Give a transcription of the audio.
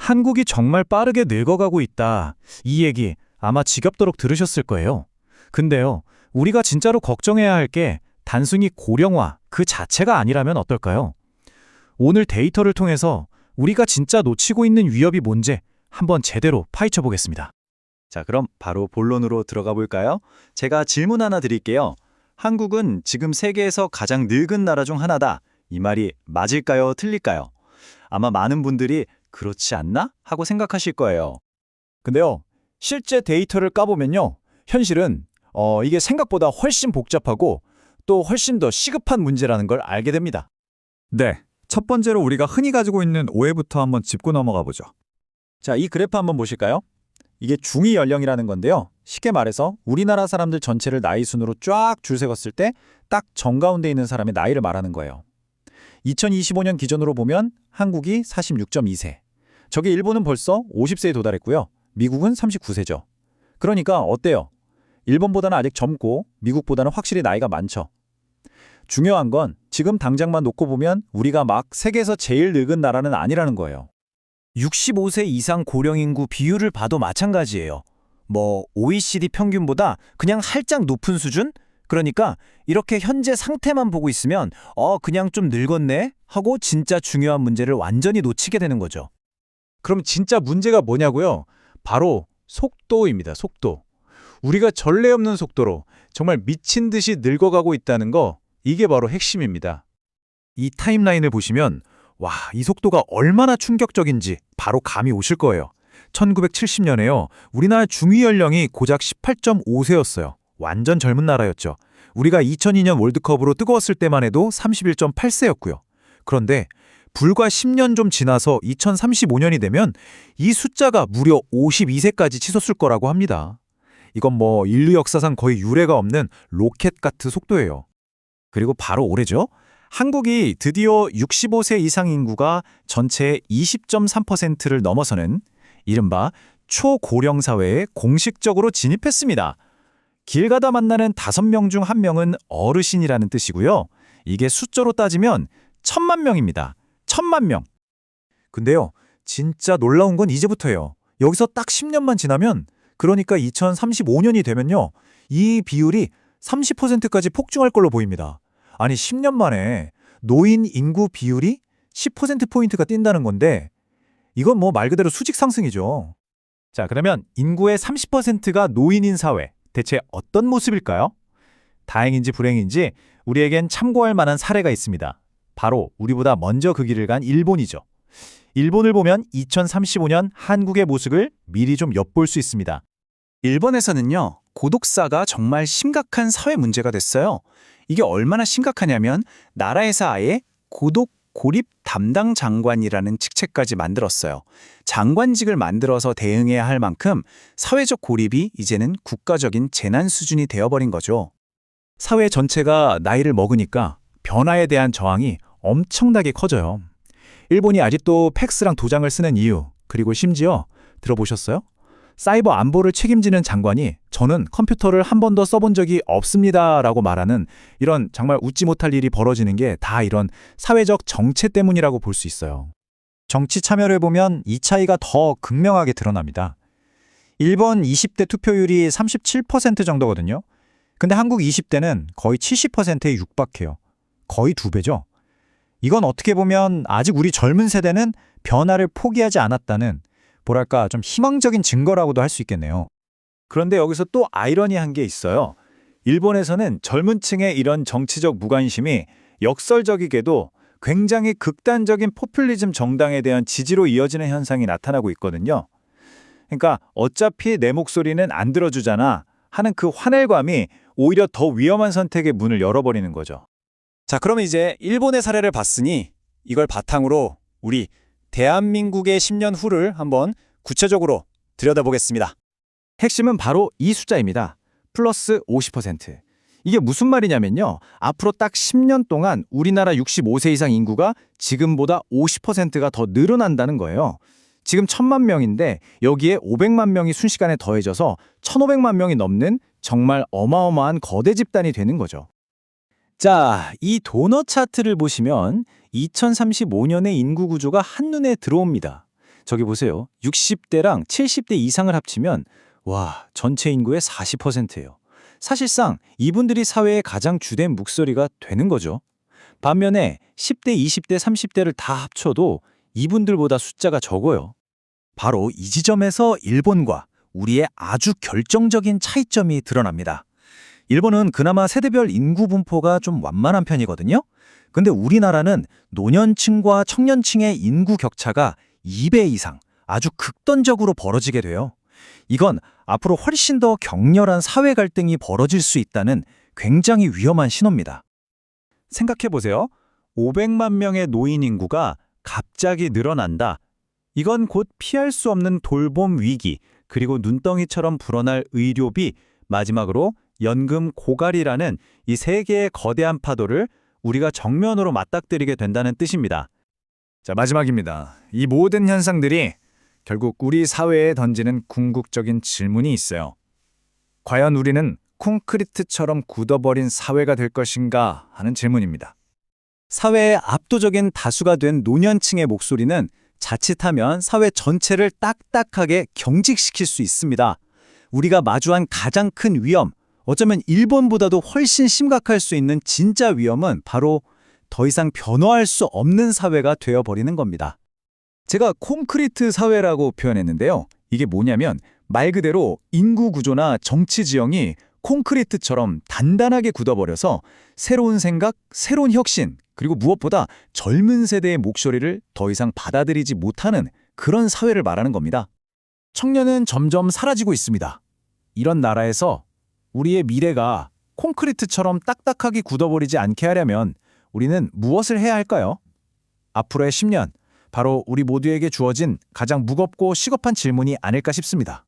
한국이 정말 빠르게 늙어가고 있다. 이 얘기 아마 지겹도록 들으셨을 거예요. 근데요, 우리가 진짜로 걱정해야 할 게 단순히 고령화 그 자체가 아니라면 어떨까요? 오늘 데이터를 통해서 우리가 진짜 놓치고 있는 위협이 뭔지 한번 제대로 파헤쳐 보겠습니다. 자, 그럼 바로 본론으로 들어가 볼까요? 제가 질문 하나 드릴게요. 한국은 지금 세계에서 가장 늙은 나라 중 하나다. 이 말이 맞을까요? 틀릴까요? 아마 많은 분들이 그렇지 않나? 하고 생각하실 거예요. 근데요, 실제 데이터를 까보면요, 현실은 이게 생각보다 훨씬 복잡하고 또 훨씬 더 시급한 문제라는 걸 알게 됩니다. 네, 첫 번째로 우리가 흔히 가지고 있는 오해부터 한번 짚고 넘어가 보죠. 자, 이 그래프 한번 보실까요? 이게 중위 연령이라는 건데요. 쉽게 말해서 우리나라 사람들 전체를 나이 순으로 쫙 줄 세웠을 때 딱 정가운데 있는 사람의 나이를 말하는 거예요. 2025년 기준으로 보면 한국이 46.2세. 저게 일본은 벌써 50세에 도달했고요. 미국은 39세죠. 그러니까 어때요? 일본보다는 아직 젊고 미국보다는 확실히 나이가 많죠. 중요한 건 지금 당장만 놓고 보면 우리가 막 세계에서 제일 늙은 나라는 아니라는 거예요. 65세 이상 고령 인구 비율을 봐도 마찬가지예요. OECD 평균보다 그냥 살짝 높은 수준? 그러니까 이렇게 현재 상태만 보고 있으면 그냥 좀 늙었네? 하고 진짜 중요한 문제를 완전히 놓치게 되는 거죠. 그럼 진짜 문제가 뭐냐고요? 바로 속도입니다. 속도. 우리가 전례 없는 속도로 정말 미친 듯이 늙어가고 있다는 거, 이게 바로 핵심입니다. 이 타임라인을 보시면 이 속도가 얼마나 충격적인지 바로 감이 오실 거예요. 1970년에요. 우리나라 중위 연령이 고작 18.5세였어요. 완전 젊은 나라였죠. 우리가 2002년 월드컵으로 뜨거웠을 때만 해도 31.8세였고요. 그런데 불과 10년 좀 지나서 2035년이 되면 이 숫자가 무려 52세까지 치솟을 거라고 합니다. 이건 인류 역사상 거의 유례가 없는 로켓 같은 속도예요. 그리고 바로 올해죠. 한국이 드디어 65세 이상 인구가 전체의 20.3%를 넘어서는 이른바 초고령 사회에 공식적으로 진입했습니다. 길 가다 만나는 5명 중 1명은 어르신이라는 뜻이고요. 이게 숫자로 따지면 1,000만 명입니다. 1,000만 명. 근데요, 진짜 놀라운 건 이제부터예요. 여기서 딱 10년만 지나면, 그러니까 2035년이 되면요, 이 비율이 30%까지 폭증할 걸로 보입니다. 아니, 10년 만에 노인 인구 비율이 10%포인트가 뛴다는 건데, 이건 말 그대로 수직 상승이죠. 자, 그러면 인구의 30%가 노인인 사회, 대체 어떤 모습일까요? 다행인지 불행인지 우리에겐 참고할 만한 사례가 있습니다. 바로 우리보다 먼저 그 길을 간 일본이죠. 일본을 보면 2035년 한국의 모습을 미리 좀 엿볼 수 있습니다. 일본에서는요, 고독사가 정말 심각한 사회 문제가 됐어요. 이게 얼마나 심각하냐면 나라에서 아예 고독 고립 담당 장관이라는 직책까지 만들었어요. 장관직을 만들어서 대응해야 할 만큼 사회적 고립이 이제는 국가적인 재난 수준이 되어버린 거죠. 사회 전체가 나이를 먹으니까 변화에 대한 저항이 엄청나게 커져요. 일본이 아직도 팩스랑 도장을 쓰는 이유, 그리고 심지어 들어보셨어요? 사이버 안보를 책임지는 장관이 저는 컴퓨터를 한 번도 써본 적이 없습니다 라고 말하는, 이런 정말 웃지 못할 일이 벌어지는 게 다 이런 사회적 정체 때문이라고 볼 수 있어요. 정치 참여를 보면 이 차이가 더 극명하게 드러납니다. 일본 20대 투표율이 37% 정도거든요. 근데 한국 20대는 거의 70%에 육박해요. 거의 2배죠. 이건 어떻게 보면 아직 우리 젊은 세대는 변화를 포기하지 않았다는, 뭐랄까 좀 희망적인 증거라고도 할 수 있겠네요. 그런데 여기서 또 아이러니한 게 있어요. 일본에서는 젊은 층의 이런 정치적 무관심이 역설적이게도 굉장히 극단적인 포퓰리즘 정당에 대한 지지로 이어지는 현상이 나타나고 있거든요. 그러니까 어차피 내 목소리는 안 들어주잖아 하는 그 환멸감이 오히려 더 위험한 선택의 문을 열어버리는 거죠. 자, 그러면 이제 일본의 사례를 봤으니 이걸 바탕으로 우리 대한민국의 10년 후를 한번 구체적으로 들여다보겠습니다. 핵심은 바로 이 숫자입니다. 플러스 50%. 이게 무슨 말이냐면요. 앞으로 딱 10년 동안 우리나라 65세 이상 인구가 지금보다 50%가 더 늘어난다는 거예요. 지금 1,000만 명인데 여기에 500만 명이 순식간에 더해져서 1,500만 명이 넘는 정말 어마어마한 거대 집단이 되는 거죠. 자, 이 도넛 차트를 보시면 2035년의 인구 구조가 한눈에 들어옵니다. 저기 보세요. 60대랑 70대 이상을 합치면 와, 전체 인구의 40%예요. 사실상 이분들이 사회의 가장 주된 목소리가 되는 거죠. 반면에 10대, 20대, 30대를 다 합쳐도 이분들보다 숫자가 적어요. 바로 이 지점에서 일본과 우리의 아주 결정적인 차이점이 드러납니다. 일본은 그나마 세대별 인구 분포가 좀 완만한 편이거든요. 근데 우리나라는 노년층과 청년층의 인구 격차가 2배 이상 아주 극단적으로 벌어지게 돼요. 이건 앞으로 훨씬 더 격렬한 사회 갈등이 벌어질 수 있다는 굉장히 위험한 신호입니다. 생각해보세요. 500만 명의 노인 인구가 갑자기 늘어난다. 이건 곧 피할 수 없는 돌봄 위기, 그리고 눈덩이처럼 불어날 의료비, 마지막으로 연금 고갈이라는 이 세 개의 거대한 파도를 우리가 정면으로 맞닥뜨리게 된다는 뜻입니다. 자, 마지막입니다. 이 모든 현상들이 결국 우리 사회에 던지는 궁극적인 질문이 있어요. 과연 우리는 콘크리트처럼 굳어버린 사회가 될 것인가 하는 질문입니다. 사회의 압도적인 다수가 된 노년층의 목소리는 자칫하면 사회 전체를 딱딱하게 경직시킬 수 있습니다. 우리가 마주한 가장 큰 위험, 어쩌면 일본보다도 훨씬 심각할 수 있는 진짜 위험은 바로 더 이상 변화할 수 없는 사회가 되어버리는 겁니다. 제가 콘크리트 사회라고 표현했는데요. 이게 뭐냐면 말 그대로 인구 구조나 정치 지형이 콘크리트처럼 단단하게 굳어버려서 새로운 생각, 새로운 혁신, 그리고 무엇보다 젊은 세대의 목소리를 더 이상 받아들이지 못하는 그런 사회를 말하는 겁니다. 청년은 점점 사라지고 있습니다. 이런 나라에서 우리의 미래가 콘크리트처럼 딱딱하게 굳어버리지 않게 하려면 우리는 무엇을 해야 할까요? 앞으로의 10년, 바로 우리 모두에게 주어진 가장 무겁고 시급한 질문이 아닐까 싶습니다.